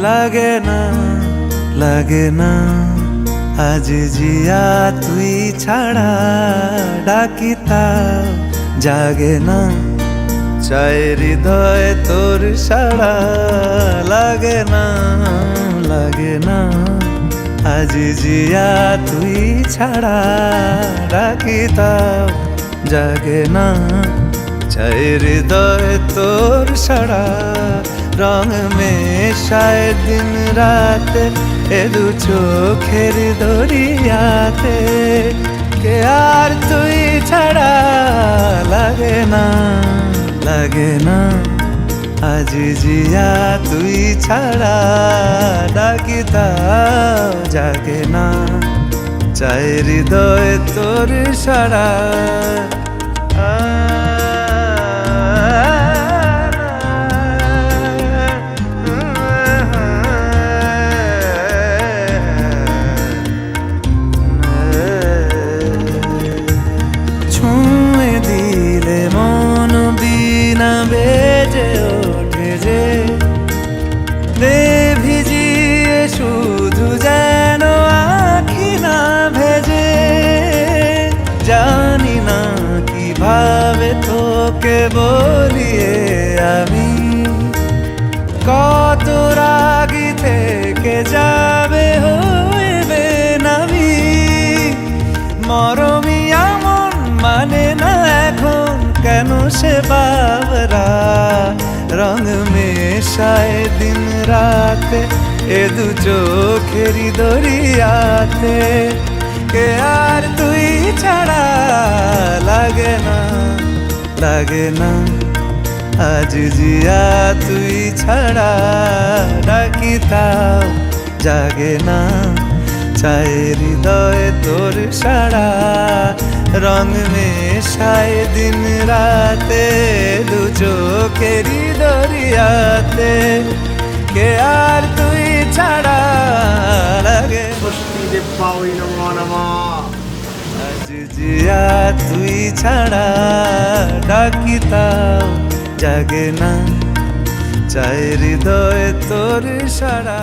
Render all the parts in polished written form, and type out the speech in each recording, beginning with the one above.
লাগে না লাগে না আজ জিয়া তুই ছাড়া ডাকি তাও জাগে না চায় হৃদয় তোর সাড়া লাগে না লাগে না আজ জিয়া তুই ছাড়া ডাকি তাও জাগে না চায় হৃদয় তোর সাড়া রং মেশায় দিন রাত এ দু চোখের দরিয়াতে কে আর তুই ছাড়া লাগে না লাগে না আজ জিয়া তুই ছাড়া ডাকি তাও জাগে না চায় হৃদয় তোর সাড়া ছুঁয়ে দিলে মন বিনা বেজে ওঠে যে দে ভিজিয়ে শুধু যেন আখি না ভেজে জানি না কিভাবে তোকে বলিয়ে আমি কত রাগি থেকে যাবে হইবে নামি মরমি এমন মানে না এখন কেন সে বাবরা রং মেশায় দিন রাতে এ দু চোখেরই দরিয়াতে কে আর তুই ছাড়া লাগে না লাগে না আজ জিয়া তুই ছাড়া ডাকি তাও জাগে না চায় হৃদয় তোর সাড়া রং মেশায় দিন রাতে দু চোখেরই দরিয়াতে কে আর তুই ছাড়া লাগে আজ জিয়া তুই ছাড়া ডাকি তাও জাগে না চায় হৃদয় তোর সাড়া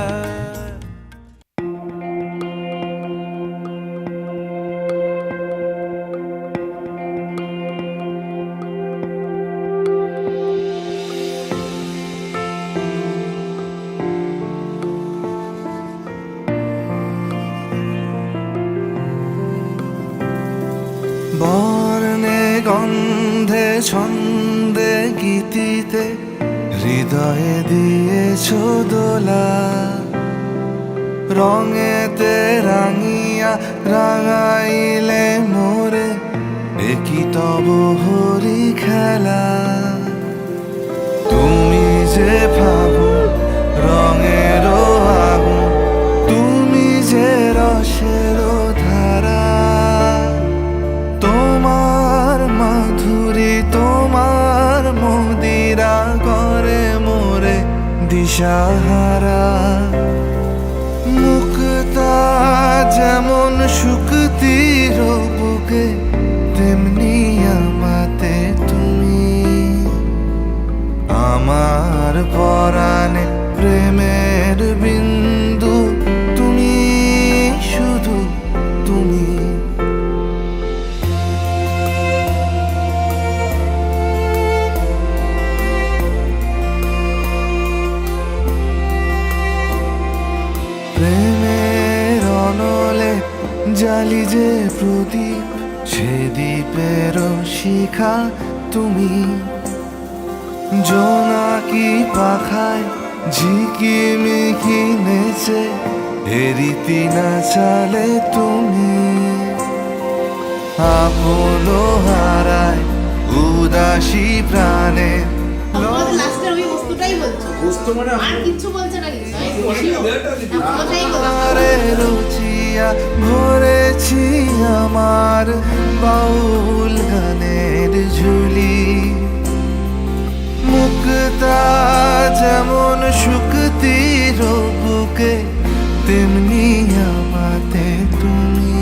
বর্ণে গন্ধে ছন্দে গীতিতে হৃদয়ে দিয়েছ দোলা রঙেতে রাঙিয়া রাঙাইলে মোরে একই তব হরি খেলা তুমি যে ভাবো রঙের আগুন তুমি যে রসের ধারা তোমার মাধুরী তোমার মদিরা করে মোরে দিশাহারা মুক্তা যেমন শুকতির বুকে তেমনি আমাতে তুমি আমার পরাণে প্রেমের বিন্দু তুমি শুধু তুমি প্রেমের অনলে জালি যে প্রদীপ সে দ্বীপের শিখা তুমি জোনাকি পাখায় ঝিকিমিকি নেচে এরিতি না চালে তুমি আপন হারায় উদাসী প্রাণে রুচিয়া ভরেছি আমার বাউল গানের ঝুলি মুক্তা যেমন শুকতির বুকে তেমনি আমাতে তুমি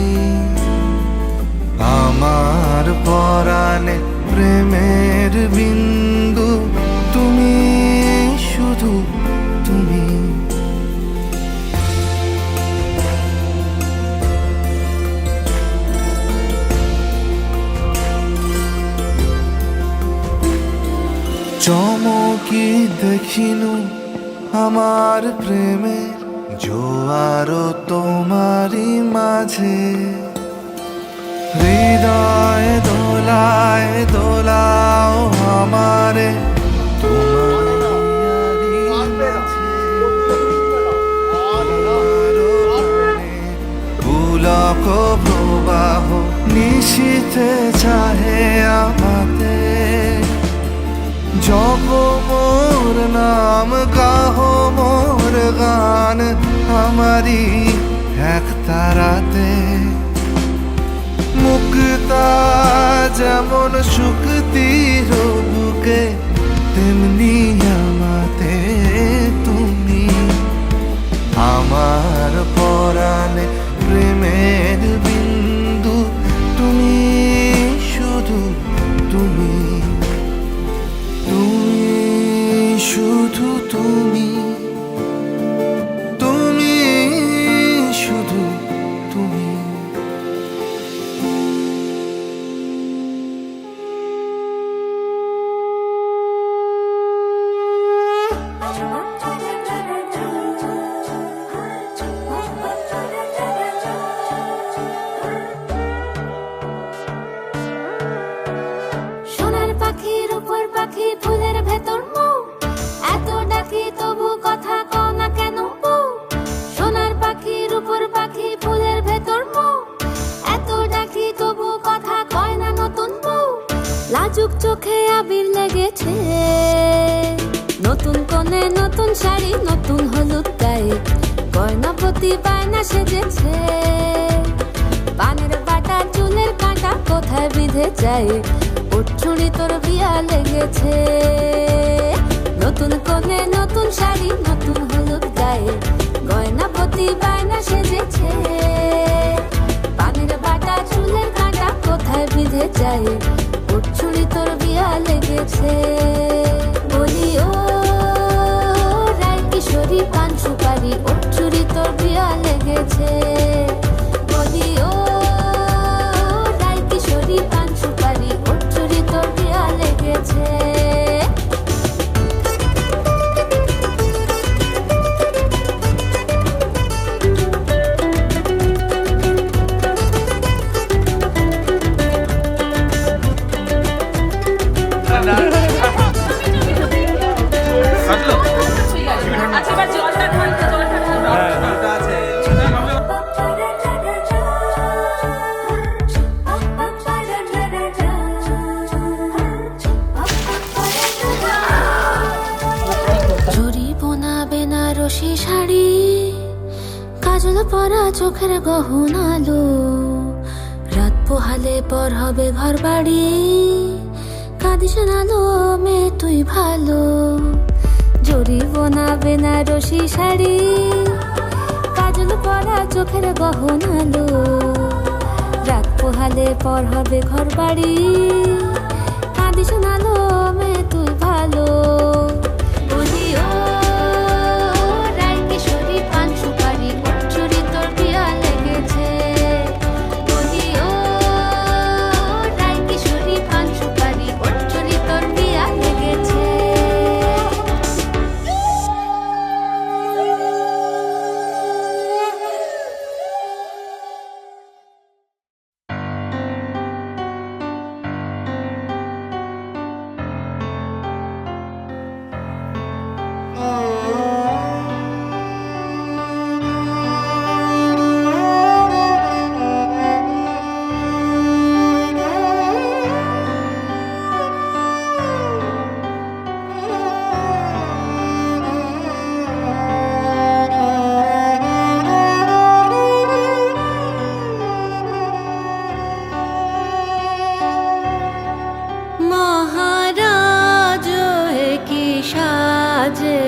আমার পরাণে প্রেমের বিন্দু তুমি শুধু তুমি চমকি দেখিনু আমার প্রেমের জোয়ার তোমারই মাঝে। হৃদয় দোলায় দোলাও আমারে তোমারই মাঝে। পুলক প্রবাহ নিশীথে চাহে আমাতে। জপ মোর নাম গাহো মোর গান আমারি এক তারাতে। মুক্তা যেমন শুকতির বুকে তেমনি আমাতে তুমি। আমার পরাণে প্রেমের বিন্দু তুমি, শুধু তুমি, তুমি শুধু তুমি, তুমি শুধু তুমি। সোনার পাখির উপর পাখি ফুলের ভেতর মৌ, এত ডাকি তবু কথা কও না কেন বউ। সোনার পাখির উপর পাখি ফুলের ভেতর মৌ, এত ডাকি তবু কথা কয় না নতুন বউ। লাজুক চোখে আবির লেগেছে, নতুন কোণে নতুন শাড়ি নতুন হলুদ গায়ে, গয়না প্রতি বায়না সেজেছে। পানের বাটা চুলের কাঁটা কোথায় বিঁধে যায়, উঠছুড়ি তোর বিয়া লেগেছে। নতুন কোণে নতুন শাড়ি নতুন হলুদ গায়ে, গয়না প্রতি বায়না সেজেছে। পানের বাটা চুলের কাঁটা কোথায় বিঁধে যায়, উঠছুড়ি তোর বিয়া লেগেছে। বলি ও রায় কিশোরী পান সুপারি, উঠছুড়ি তোর বিয়া লেগেছে। বলি ও রায় কিশোরী পান সুপারি, উঠছুড়ি তোর বিয়া লেগেছে। জরি বোনা বেনারসি শাড়ি, কাজল পরা চোখের গহনালো, রাত পোহালে পর হবে ঘর বাড়ি, কাঁদিস নালো মে তুই ভালো। জরি বোনা বেনারসি শাড়ি, কাজল পরা চোখের গহনালো, রাত পোহালে পর হবে ঘর বাড়ি, কাঁদিস নালো মে তুই ভালো। বলি ও রায় কিশোরী পান সুপারি, উঠছুড়ি তোর বিয়া লেগেছে। বলি ও রায় কিশোরী পান সুপারি, উঠছুড়ি তোর বিয়া লেগেছে। মহারাজ কি সাজে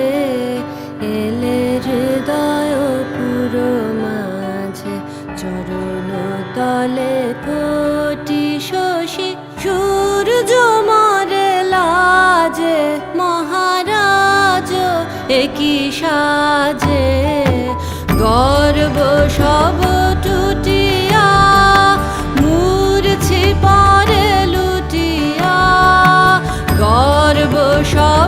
এলে হৃদয় পুরো মাঝে, চরণ তলে কোটি শশী সূর্য মরে লাজে। মহারাজ কি সাজে গর্ব সব টুটিয়া, মূর্ছি পরে লুটিয়া, গর্ব সব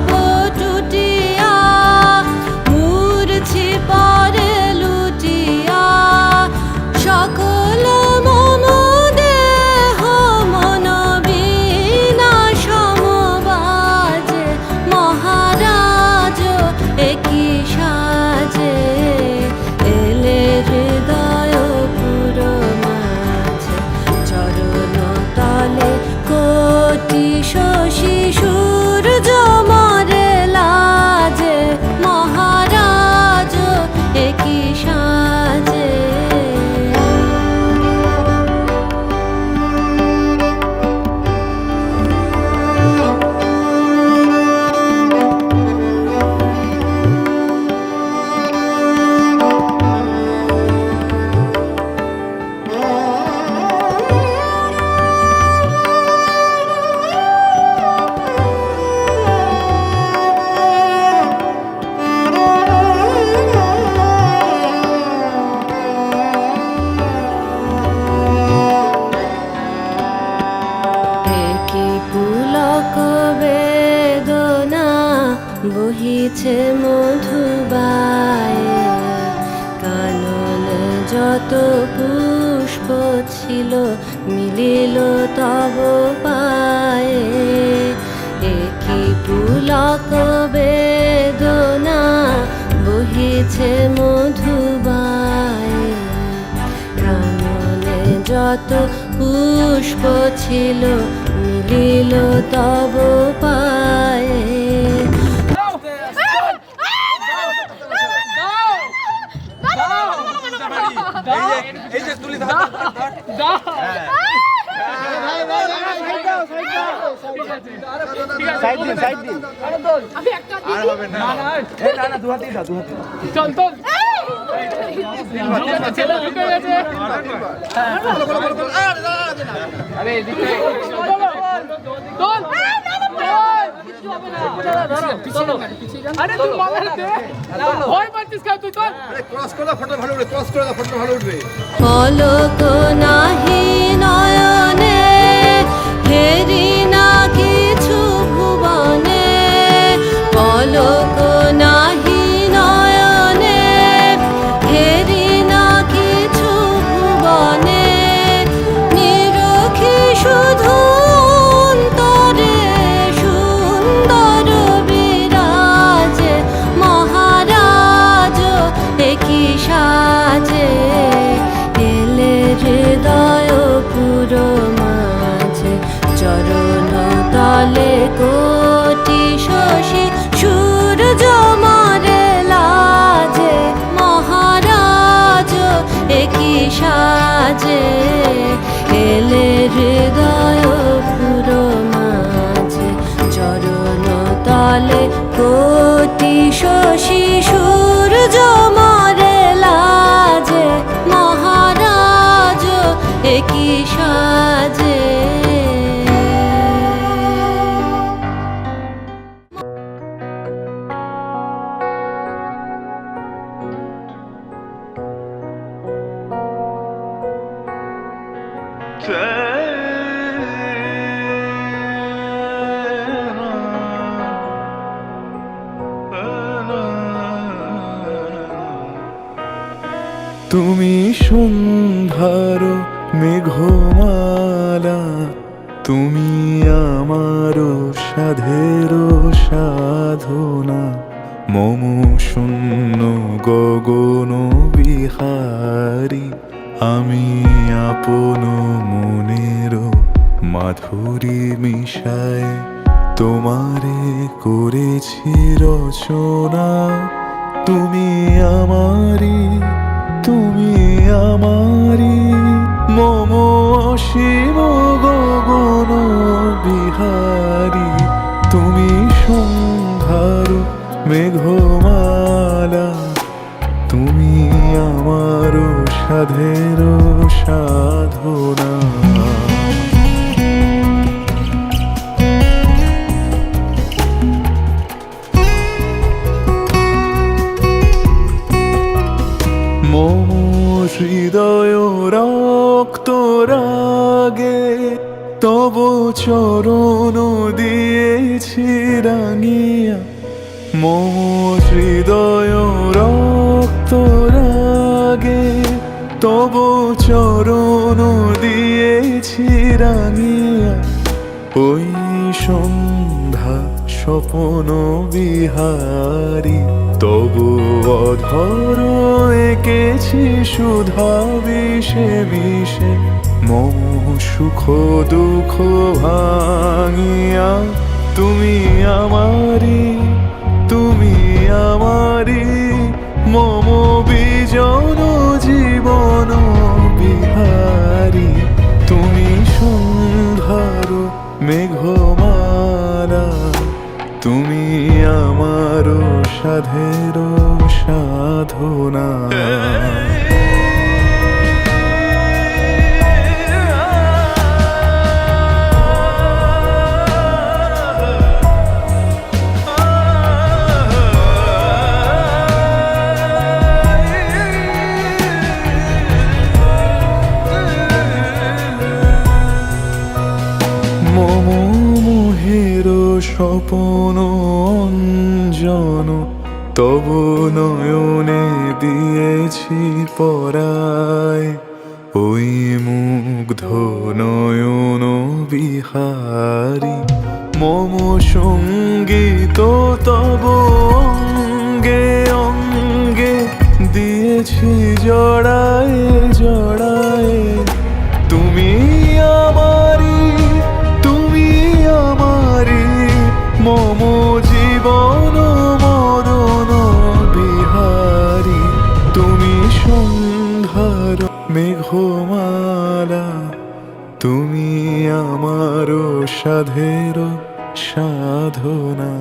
বহিছে মধুবায়ে, কাননে যত পুষ্প ছিল মিলিল তব পায়ে। একই পুলক বেদনা বহিছে মধুবায়ে, কাননে যত পুষ্প ছিল মিলিল তব পায়ে। পলক নাহি নয়নে, হেরি না কিছু ভুবনে। পলক নাহি নয়নে, হেরি না কিছু ভুবনে। নিরখি শুধু অন্তরে সুন্দর বিরাজে, মহারাজ একই সাজে। এলে হৃদয় পুরো মাঝে, চরণ তলে কোটি শশী সূর্য মারে লাজে। মহারাজ একই সাজে, এলে হৃদয় পুরো মাঝে, চরণ তলে কোটি শশী সূর্য মারে লাজে। মহারাজ একই সাজে। তুমি সন্ধ্যার মেঘমালা, তুমি আমার সাধের সাধনা। মম শূন্য গগন বিহারী, আমি আপন মনের মাধুরী মিশায় তোমারে করেছি রচনা। তুমি আমারি, তুমি আমারি, মম অসীম গগন বিহারী। তুমি সন্ধ্যার মেঘমালা, তুমি আমার সাধের সাধনা। মম হৃদয় রক্ত রাগে, তব চরণ দিয়েছি রাঙিয়া। মম হৃদয় রক্ত রাগে, তব চরণ দিয়েছি রাঙিয়া। ওই সন্ধ্যা স্বপন বিহারী, তবু অধর এঁকেছি সুধা বিষে মিশে। মম সুখ দুঃখ ভাঙিয়া, তুমি আমারি, তুমি আমারি, মম বিজন জীবন বিহারী। তুমি সন্ধ্যার মেঘমালা, তুমি আমার সাধের সাধনা। মম মোহের স্বপন অঞ্জন তব নয়নে দিয়েছি পরায়, ওই মুগ্ধ নয়ন বিহারী মম সঙ্গীত তব অঙ্গে অঙ্গে দিয়েছি জড়ায় জড়ায়। তুমি আমারি, তুমি আমারি মম জীবন মরণ বিহারী। তুমি সন্ধ্যার মেঘমালা, তুমি আমার সাধের সাধনা।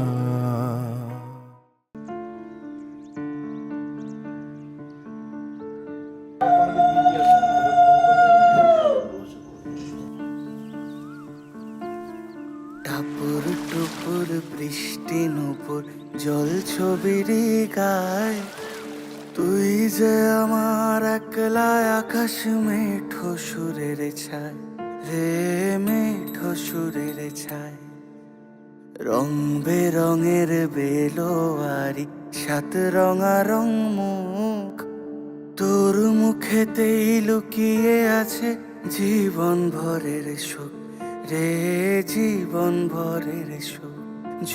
টাপুর টুপুর বৃষ্টি নুপুর জল ছবির গায়, তুই যে আমার একলা আকাশ মেঠো সুরের ছায় রে, মেঠো সুরের ছায়। রং বেরঙের বেলোয়ারি সাত রঙারং মুখ, তোর মুখেতেই লুকিয়ে আছে জীবন ভরের সুখ রে, জীবন ভরের সুখ।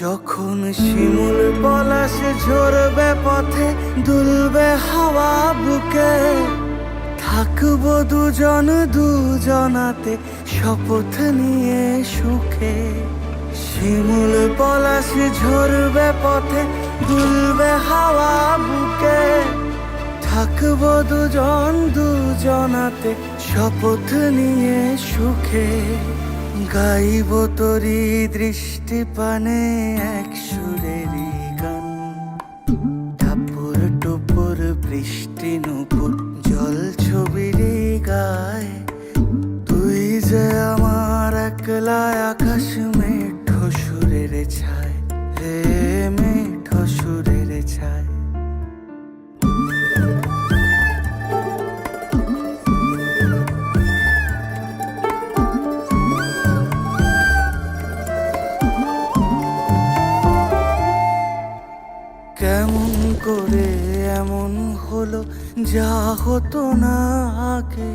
যখন শিমুল পলাশে ঝরবে পথে দুলবে হাওয়া বুকে, থাকবো দুজন দুজনাতে শপথ নিয়ে সুখে। শিমুল পলাশে ঝরবে পথে দুলবে হাওয়া বুকে, থাকবো দুজন দুজনাতে শপথ নিয়ে সুখে। গাইব তোরি দৃষ্টি পানে এক সুরেরই গান, টাপুর টুপুর বৃষ্টি নুপুর জল ছবির গায়, তুই যে আমার একলা আকাশ মেঠো সুরের ছায় রে, মেঠো সুরের ছায়। কেমন করে এমন হলো যা হতো না আগে,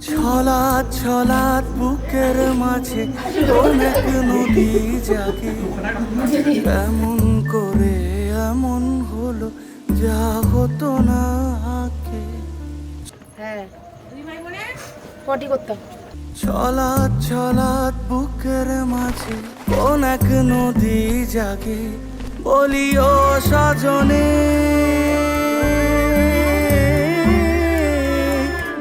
ছলাৎ ছলাৎ বুকের মাঝে অনেক নদী জাগে। কেমন করে এমন হলো যা হতো না আগে, হ্যাঁ দুই ভাই বোনে পটি করতাম। ছলাৎ ছলাৎ বুকের মাঝে অনেক নদী জাগে। বলি ও সজনে,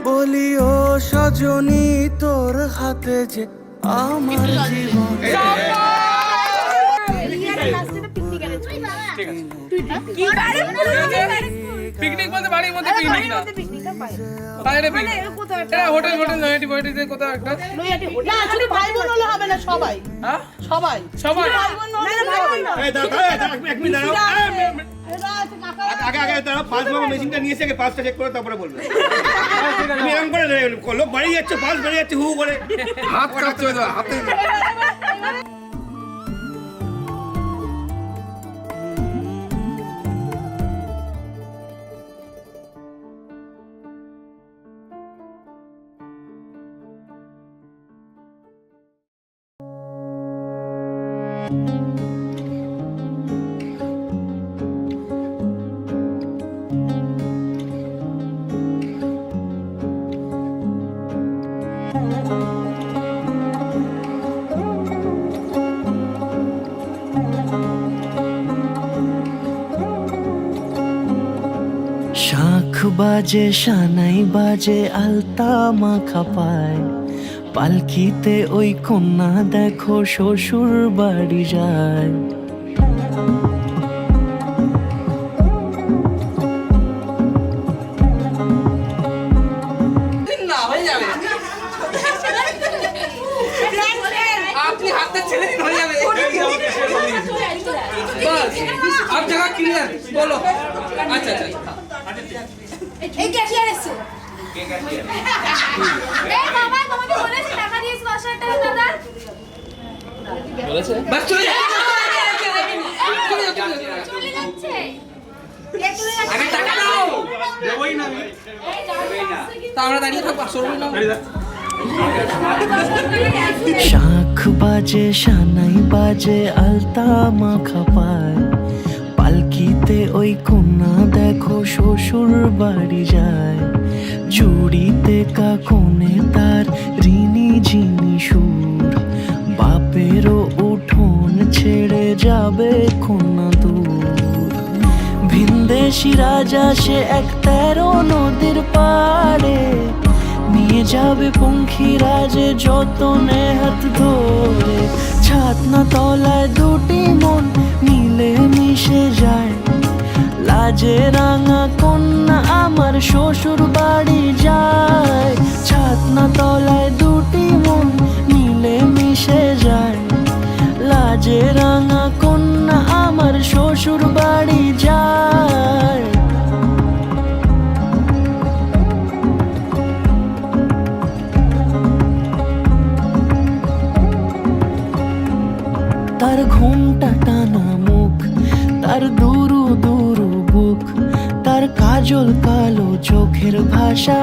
বলি ও সজনী, তোর হাতে যে আমার জীবন। পিকনিক বলতে বাড়ির মধ্যে পিকনিক না, বাইরে পিকনিক, এটা হোটেল হোটেল নয়াটি বয়াটিতে কোথাও একটা। না শুধু ভাই বোন হলে হবে না, সবাই হ্যাঁ সবাই সবাই ভাই বোন হলে হবে না। এই দাঁড়াও এক মিনিট দাঁড়াও। আগে আগে দাঁড়াও, পাঁচ নম্বর মেশিনটা নিয়ে এসে পাঁচটা চেক করে তারপরে বলবে। তুমি এরকম করে লোক বাড়ি যাচ্ছে, পাঁচ বাড়ি যাচ্ছে হু করে হাত কাঁপছে হাতে। শাঁখ বাজে সানাই বাজে আলতা মাখা পায়, পালকিতে ওই কন্যা দেখো শ্বশুর বাড়ি যায়। না হয়ে যাবে, আপনি হাতে ছেড়ে দিন হয়ে যাবে। बस अब जगह क्लियर बोलो। अच्छा अच्छा এই ক্যাশিয়ার এসে এই বাবা তোমাকে বলেছি টাকা দিয়েছি 10,000 টাকা দাদা বলেছে बस চলে যাও। তা আমরা দাঁড়িয়ে থাকবো, সরবি না। শাঁখ বাজে সানাই বাজে আলতা মাখা পায়, পালকিতে ওই কন্যা দেখো শ্বশুর বাড়ি যায়। জুড়িতে কাকনে তার ঋণী ঝিনি সুর, বাপেরও উঠোন ছেড়ে যাবে কন্যা দূর। ভিনদেশি রাজা সে এক 13 নদীর পাড়ে, নিয়ে যাবে পঙ্খিরাজে যতনে হাত ধরে। ছাতনা তলায় দুটি মন মিলে মিশে যায়, লাজে রাঙা কন্যা আমার শ্বশুর বাড়ি যায়। ছাতনা তলায় দুটি মন মিলে মিশে যায়, লাজে রাঙা কন্যা আমার শ্বশুর বাড়ি যায়। তার ঘুমটা টানা মুখ, তার দুরু দুরু বুক, তার কাজল কালো চোখের ভাষা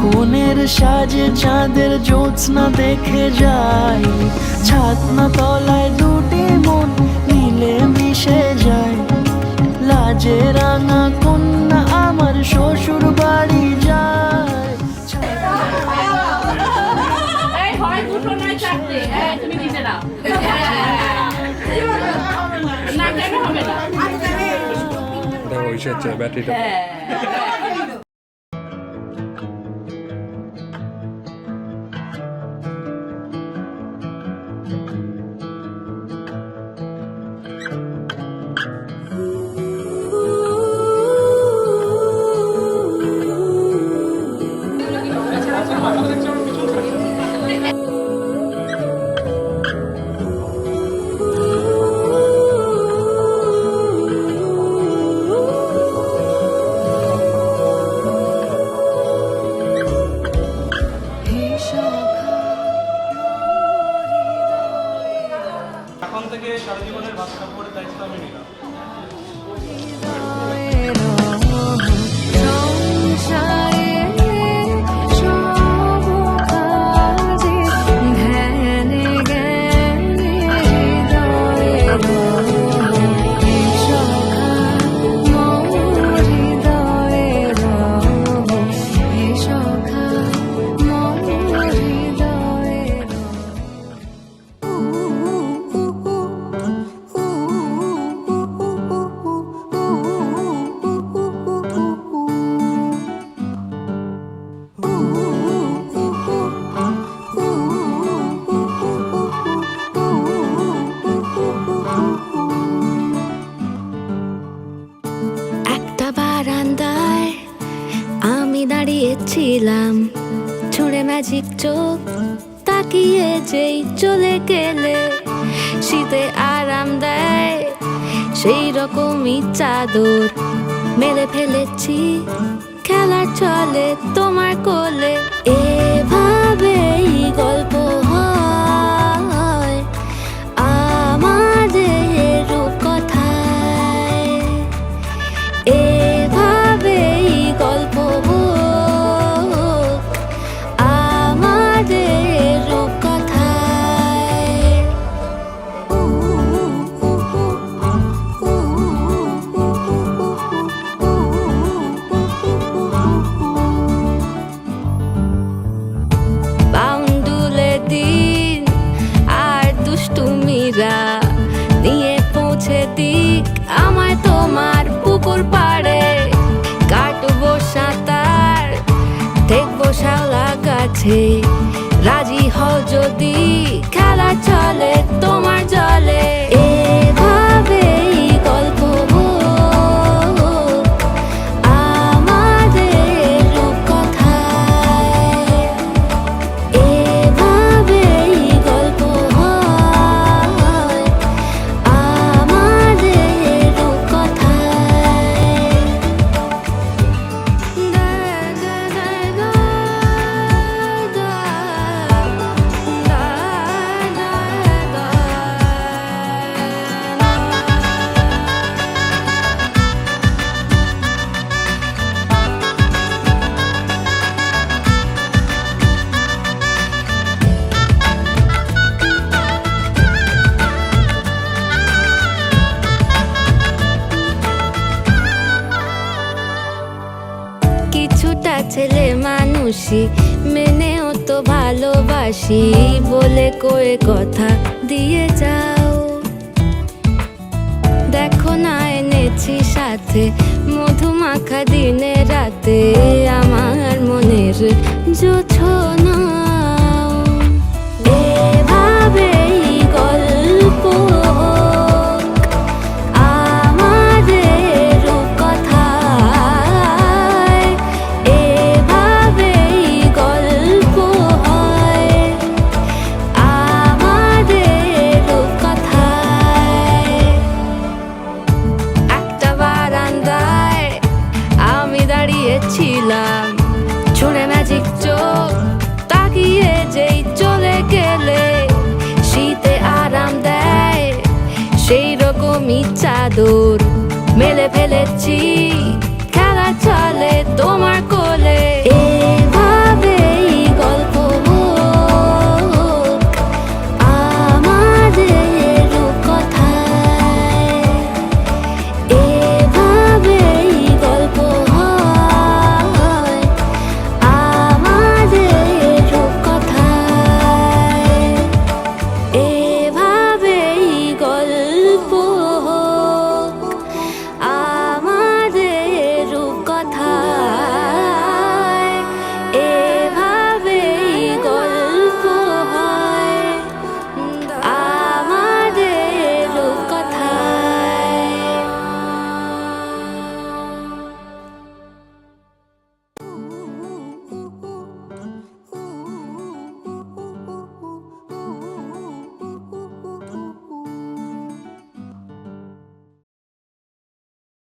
কোনের সাজে চাঁদের জ্যোৎস্না দেখে যাই। ছাতনা তলায় দুটি মন মিলে মিশে যায়, লাজে রাঙা কন্যা আমার শ্বশুর বাড়ি যায়। ব্যাটারিটা এখন থেকে সারা জীবনের ভাত কাপড়ের দায়িত্ব আমি নিলাম। বারান্দায় আমি দাঁড়িয়েছিলাম, ছুঁড়ে ম্যাজিক চোখ তাকিয়ে যেই চলে গেলে। শীতে আরাম দেয় সেই রকমই চাদর মেলে ফেলেছি, খেলার চলে তোমার কোলে। এভাবেই গল্প হয় আমাদের রূপকথায়, এভাবেই গল্প আমাদের রূপকথায়। বাউন্ডুলে দিন আর দুষ্টুমিরা নিয়ে পৌঁছে দিক আমায় তোমার পুকুর পাড়ে। কাটবো সাঁতার দেখবো শাওলা গাছে, রাজি হও যদি খেলা চলে তোমার জলে। এভাবেই গল্প আমাদের রূপকথায়, এভাবেই গল্প আমাদের রূপকথায়। হাসি মেনেও তো ভালোবাসি বলে কয়ে কথা দিয়ে যাও। দেখো না এনেছি সাথে মধুমাখা দিনে রাতে আমার মনের জোছনা। এভাবেই গল্প আমাদের কথায়, এভাবেই গল্প হয় আমাদের কথায়। একটা বারান্দায় আমি দাঁড়িয়েছিলাম, ছুঁড়ে ম্যাজিক চোখ তাকিয়ে যেই চলে গেলে শীতে আরাম দেয় সেই রকমই চাদর মেলে ফেলেছি